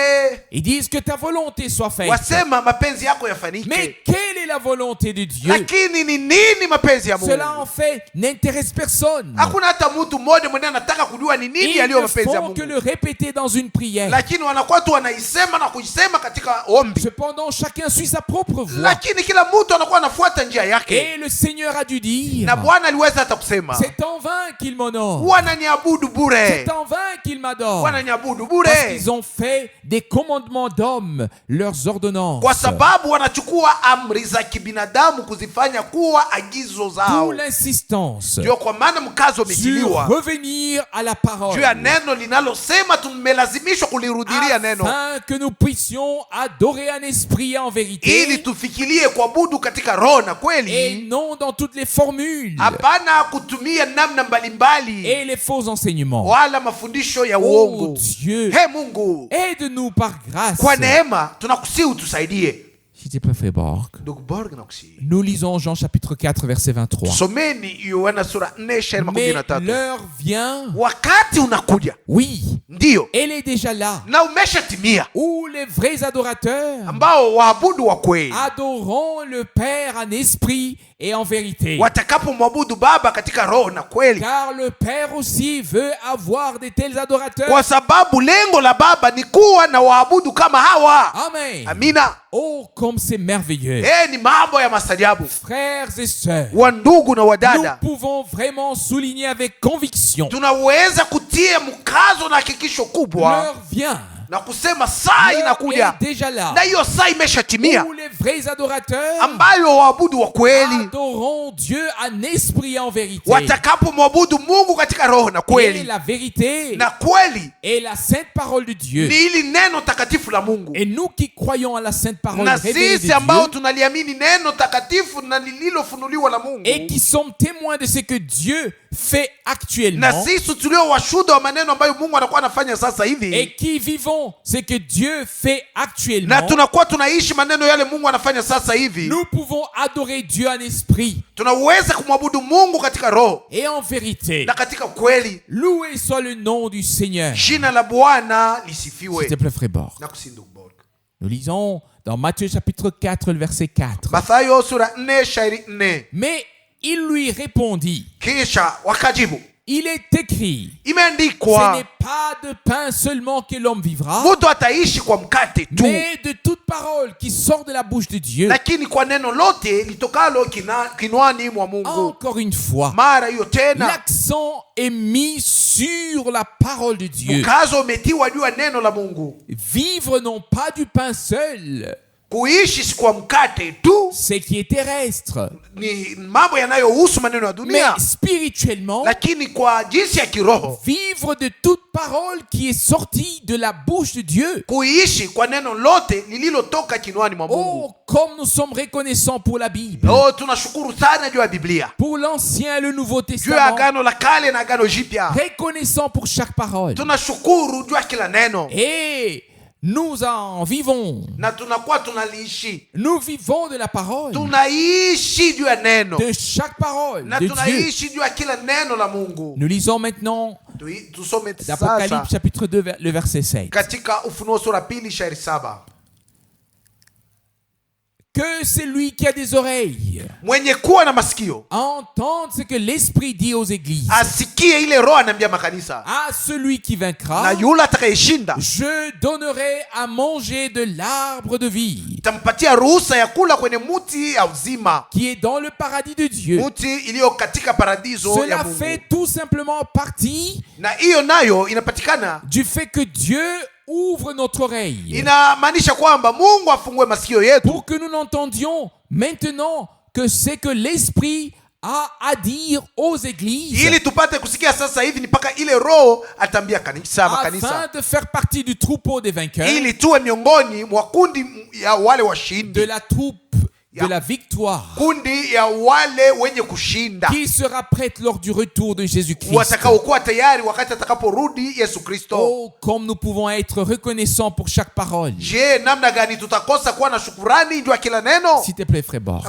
ils disent que ta volonté soit faite. wasema mapenzi yako Mais yafanyike. quelle est la volonté de Dieu? Lakini ni nini mapenzi ya Cela Mungu? en fait n'intéresse personne. Hakuna hata mtu mmoja mwenye anataka kujua ni nini Ils yaliyo ne mapenzi ya font que Mungu, le répéter dans une prière. lakini wanakuwa tu wanaisema na kuisema katika ombi, Cependant, chacun suit sa propre voie. lakini kila mtu anakuwa anafuata njia yake. Et le Seigneur a dû dire, Na Bwana aliweza hata kusema, c'est en vain qu'ils m'honorent. wananiabudu bure, C'est en vain qu'ils m'adorent. wananiabudu Parce bure, qu'ils ont fait des commandements d'hommes leurs ordonnances. kwa sababu wanachukua amri za kibinadamu kuzifanya kuwa agizo D'où zao. l'insistance Ndio kwa maana mkazo sur umetiliwa revenir à la parole, juu ya neno linalosema tumelazimishwa kulirudilia neno, afin que nous puissions adorer en esprit et en ili vérité, tufikirie kuabudu katika roho na et kweli, non dans toutes les formules hapana kutumia namna mbalimbali et les faux enseignements. wala mafundisho ya Oh uongo. Dieu, He Mungu, aide-nous par grâce. kwa neema tunakusihi utusaidie. S'il te plaît, frère Borg. Ndugu Borg, nakusihi Nous lisons Jean chapitre 4 verset 23. someni Yohana sura 4 shairi Mais 13. l'heure vient, Wakati unakuja, oui, ndiyo elle est déjà là, na umeshatimia, où les vrais adorateurs ambao waabudu wa kweli adoreront le Père en esprit et en vérité. watakapomwabudu Baba katika roho na kweli, Car le Père aussi veut avoir de tels adorateurs. kwa sababu lengo la Baba ni kuwa na waabudu kama hawa. Amen. Amina. Oh, comme c'est merveilleux. Ni mambo ya mastajabu, Frères et sœurs, wa ndugu na nous wadada, pouvons vraiment souligner avec conviction, tunaweza kutia mkazo na hakikisho kubwa l'heure vient, na kusema saa l'heure inakuja, est déjà là, na hiyo saa imeshatimia, où les vrais adorateurs ambayo waabudu wa kweli adoreront Dieu en esprit et en vérité. watakapomwabudu Mungu katika roho na Et kweli, la vérité na kweli est la sainte parole de Dieu. ni hili neno takatifu la Mungu. Et nous qui croyons à la sainte parole Na révélée de sisi ambao Dieu tunaliamini neno takatifu na lililofunuliwa la Mungu, et qui sommes témoins de ce que Dieu fait na actuellement sisi tulio washuhuda wa maneno ambayo Mungu anakuwa anafanya sasa hivi, et qui vivons ce que Dieu fait na actuellement, tunakuwa tunaishi maneno yale Mungu anafanya sasa hivi, nous pouvons adorer Dieu en esprit tunaweza kumwabudu Mungu katika roho et en vérité. na katika kweli. Loué soit le nom du Seigneur. Jina la Bwana S'il te lisifiwe. plaît, frère Borg. Nakusihi ndugu Borg. Nous lisons dans Matthieu chapitre 4, le verset 4. Mathayo sura 4 shairi 4. Mais il lui répondit, Kisha wakajibu, il est écrit, ce imeandikwa, n'est pas de pain seulement que l'homme vivra, mtu ataishi kwa mkate tu, mais de toute parole qui sort de la bouche de Dieu. lakini kwa neno lote litokalo kinwani mwa Mungu. Encore une fois, Mara hiyo tena l'accent est mis sur la parole de Dieu. mkazo umetiwa juu ya neno la Mungu. Vivre non pas du pain seul, Kuishi si kwa mkate tu, ce qui est terrestre, ni mambo yanayohusu maneno ya mais dunia, spirituellement, lakini kwa jinsi ya kiroho, vivre de toute parole qui est sortie de la bouche de Dieu. kuishi kwa neno lote lililotoka kinwani mwa Mungu. Oh, comme nous sommes reconnaissants pour la Bible, Oh, tunashukuru sana juu ya Biblia, pour l'Ancien et le Nouveau juu ya Testament, agano la kale na agano jipya. reconnaissants pour chaque parole. Tunashukuru juu ya kila neno Et nous en vivons. na tunakuwa tunaliishi, Nous vivons de la parole, tunaishi juu ya neno de chaque parole na de Dieu. tunaishi juu ya kila neno la Mungu. Nous lisons maintenant Tusome l'Apocalypse sasa chapitre 2, le verset 7. katika Ufunuo sura 2 shairi 7. Que celui qui a des oreilles Mwenye kuwa na masikio entende ce que l'Esprit dit aux églises. asikie ile roho anaambia makanisa, À celui qui vaincra, na yule atakayeshinda je donnerai à manger de l'arbre de vie tampatia ruhusa ya kula kwenye muti ya uzima, qui est dans le paradis de Dieu. muti iliyo katika paradiso ya Cela Mungu. fait tout simplement partie Na hiyo nayo inapatikana, du fait que Dieu ouvre notre oreille inamaanisha kwamba Mungu afungue masikio yetu pour que nous n'entendions maintenant que c'est que l'Esprit a à dire aux églises ili tupate kusikia sasa hivi ni mpaka ile roho atambia makanisa afin de faire partie du troupeau des vainqueurs, ili tuwe miongoni mwa kundi ya wale washindi, de la troupe de la victoire, kundi ya wale wenye kushinda, qui sera prête lors du retour de Jésus-Christ. watakaokuwa tayari wakati atakaporudi Yesu Kristo. Oh, comme nous pouvons être reconnaissants pour chaque parole. Je, namna gani tutakosa kuwa na shukurani juu ya kila neno? S'il te plaît, frère Borg.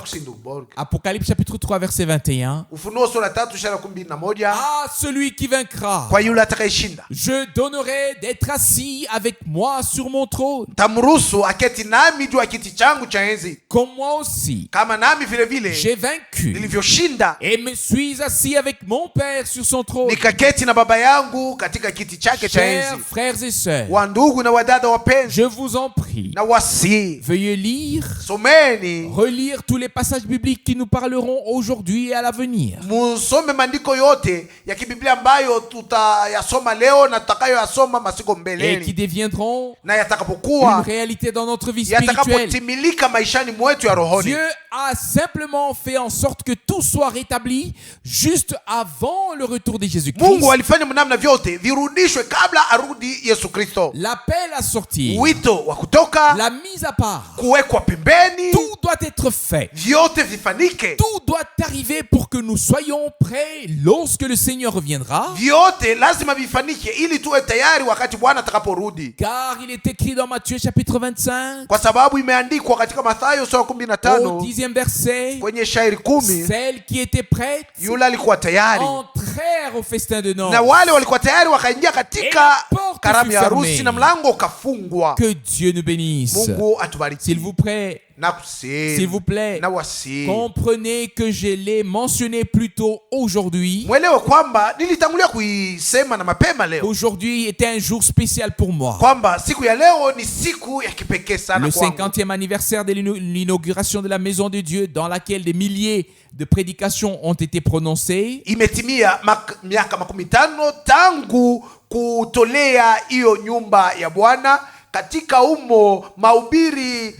Apocalypse chapitre 3 verset 21. Ufunuo sura 3:21. À celui qui vaincra, Kwa yule atakayeshinda je donnerai d'être assis avec moi sur mon trône, tamruhusu aketi nami juu ya kiti changu cha enzi, comme moi aussi kama nami vile vile j'ai vaincu nilivyoshinda et me suis assis avec mon Père sur son trône. nikaketi na baba yangu katika kiti chake cha Chers enzi. frères et sœurs, Wa ndugu na wadada wapenzi, je vous en prie, na wasi veuillez lire, someni, relire tous les passages bibliques qui nous parleront aujourd'hui et à l'avenir. musome maandiko yote ya kibiblia ambayo tutayasoma leo na tutakayoyasoma masiku Et qui mbeleni, deviendront na une yatakapokuwa réalité dans notre vie spirituelle. yatakapotimilika maishani mwetu ya rohoni. Dieu a simplement fait en sorte que tout soit rétabli juste avant le retour de Jésus-Christ. Mungu alifanya namna vyote virudishwe kabla arudi Yesu Kristo. L'appel à sortir, Wito wa kutoka, la mise à part, kuwekwa pembeni, tout doit être fait. vyote vifanike, Tout doit arriver pour que nous soyons prêts lorsque le Seigneur reviendra. vyote lazima vifanike ili tuwe tayari wakati Bwana atakaporudi, Car il est écrit dans Matthieu chapitre 25, kwa sababu imeandikwa katika Mathayo sura au 15 10e verset, kwenye shairi 10, celles qui étaient prêtes yule alikuwa tayari entrèrent au festin de noces. na wale walikuwa tayari wakaingia katika porte karamu ya fut harusi fermée. na mlango ukafungwa. Que Dieu nous bénisse. Mungu atubariki. S'il vous plaît, s'il vous plaît, na wasi comprenez que je l'ai mentionné plus tôt aujourd'hui. mwelewe kwamba nilitangulia kuisema na mapema leo Aujourd'hui était un jour spécial pour moi. kwamba siku ya leo ni siku ya kipekee sana Le kwangu. 50e anniversaire de l'inauguration de la Maison de Dieu, dans laquelle des milliers de prédications ont été prononcées. Imetimia miaka 15 tangu kutolea hiyo nyumba ya Bwana. Katika umo mahubiri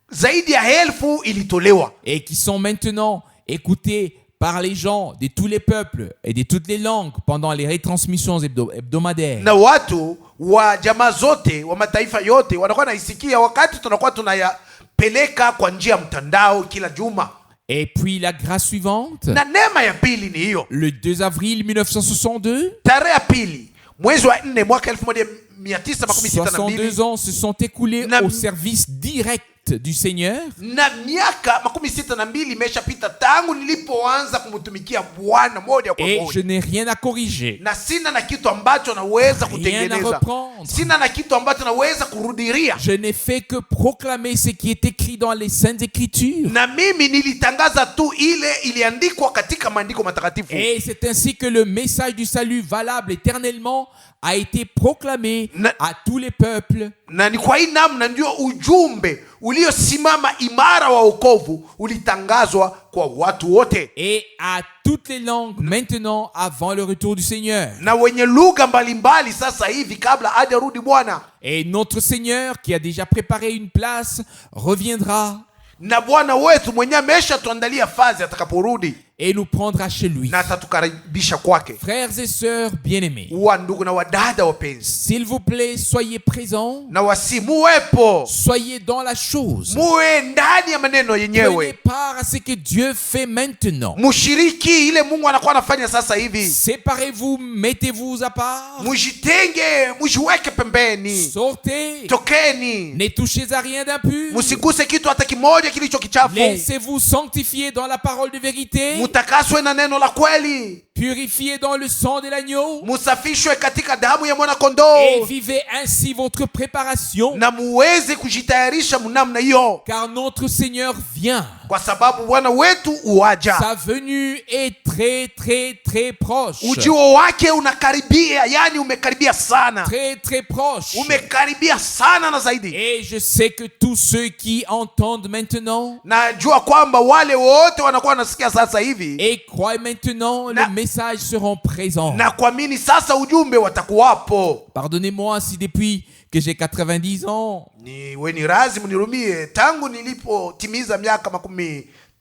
zaidi ya 1000 ilitolewa, Et qui sont maintenant écoutées par les gens de tous les peuples et de toutes les langues pendant les retransmissions hebdomadaires. na watu wa jamaa zote wa mataifa yote wanakuwa naisikia wakati tunakuwa tunayapeleka kwa njia ya mtandao kila juma. Et puis la grâce suivante, Na neema ya pili ni hiyo, le 2 avril 1962, tarehe ya pili mwezi wa 4 mwaka 1962, 62 ans se sont écoulés Na- au service direct du Seigneur. na miaka 62 imeshapita tangu nilipoanza kumtumikia Bwana moja kwa Et je moja, n'ai rien à corriger, na sina na kitu ambacho naweza rien à kutengeneza, reprendre. sina na kitu ambacho naweza kurudiria. Je n'ai fait que proclamer ce qui est écrit dans les Saintes Écritures. Na mimi nilitangaza tu ile iliandikwa katika maandiko matakatifu. Et c'est ainsi que le message du salut valable éternellement a été proclamé à tous les peuples. Na ni kwa hii namna ndio ujumbe uliosimama imara wa wokovu ulitangazwa kwa watu wote Et à toutes les langues maintenant avant le retour du Seigneur. na wenye lugha mbalimbali sasa hivi kabla hajarudi Bwana. Et notre Seigneur qui a déjà préparé une place reviendra Na Bwana wetu mwenye amesha tuandalia fazi atakaporudi et nous prendra chez lui. na atatukaribisha kwake. Frères et sœurs bien-aimés, Wa ndugu na wadada wapenzi, s'il vous plaît, soyez présents, na wasimuwepo, soyez dans la chose. muwe ndani ya maneno Prenez yenyewe, part à ce que Dieu fait maintenant. mushiriki ile Mungu anakuwa anafanya sasa hivi. Séparez-vous, mettez-vous à part, Mujitenge, mujiweke pembeni, sortez, tokeni, ne touchez à rien d'impur, musiguse kitu hata kimoja kilicho kichafu, laissez-vous sanctifier dans la parole de vérité, mutakaswe na neno la kweli, purifiez dans le sang de l'agneau, musafishwe katika damu ya mwana et kondoo, vivez ainsi votre préparation, na muweze kujitayarisha mnamna hiyo, car notre Seigneur vient. kwa sababu Bwana wetu uwaja. Sa venue est très très très proche. Ujio wake unakaribia, yani umekaribia sana, Très très proche. umekaribia sana na zaidi. Et je sais que tous ceux qui entendent maintenant Najua kwamba wale wote wanakuwa wanasikia sasa hivi et croient maintenant le message seront présents. na kuamini sasa ujumbe watakuwapo. Pardonnez-moi si depuis que j'ai 90 ans, Ni weni razi, mnirumie, tangu nilipotimiza miaka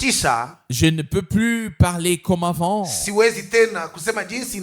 9, je ne peux plus parler comme avant, siwezi tena kusema jinsi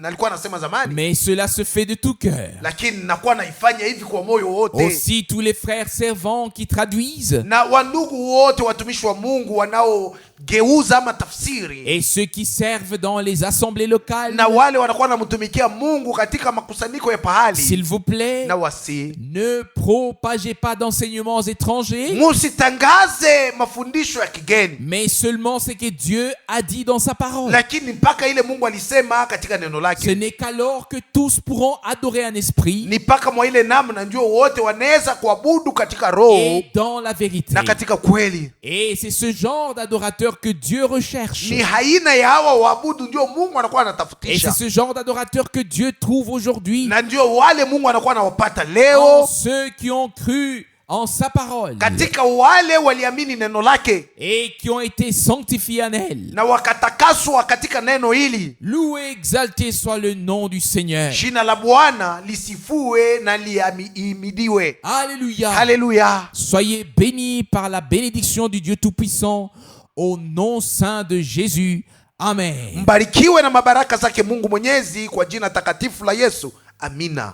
nalikuwa nasema zamani, mais cela se fait de tout cœur. lakini nakuwa naifanya hivi kwa moyo wote. Aussi tous les frères servants qui traduisent Na wandugu wote watumishi wa Mungu wanaogeuza ama tafsiri, et ceux qui servent dans les assemblées locales, na wale wanakuwa namtumikia Mungu katika makusanyiko ya pahali, s'il vous plaît, na wasi ne propagez pas d'enseignements étrangers, musitangaze mafundisho ya kigeni, mais seulement ce que Dieu a dit dans sa parole. lakini mpaka ile Mungu alisema katika neno Ce lake. n'est qu'alors que tous pourront adorer en esprit Ni mpaka mwa ile namna ndio wote wanaweza kuabudu katika roho et dans la vérité. na katika kweli. Et c'est ce genre d'adorateur que Dieu recherche. Ni haina ya hawa waabudu ndio Mungu anakuwa Et c'est anatafutisha, ce genre d'adorateur que Dieu trouve aujourd'hui na ndio wale Mungu anakuwa anawapata en leo, ceux qui ont cru en sa parole katika wale waliamini neno lake et qui ont été sanctifiés en elle. na wakatakaswa katika neno hili. Loué, exalté soit le nom du Seigneur. Jina la Bwana lisifue na liimidiwe. Alléluia. Haleluya. Soyez bénis par la bénédiction du Dieu Tout-Puissant au nom saint de Jésus. Amen. Mbarikiwe na mabaraka zake Mungu Mwenyezi kwa jina takatifu la Yesu. Amina.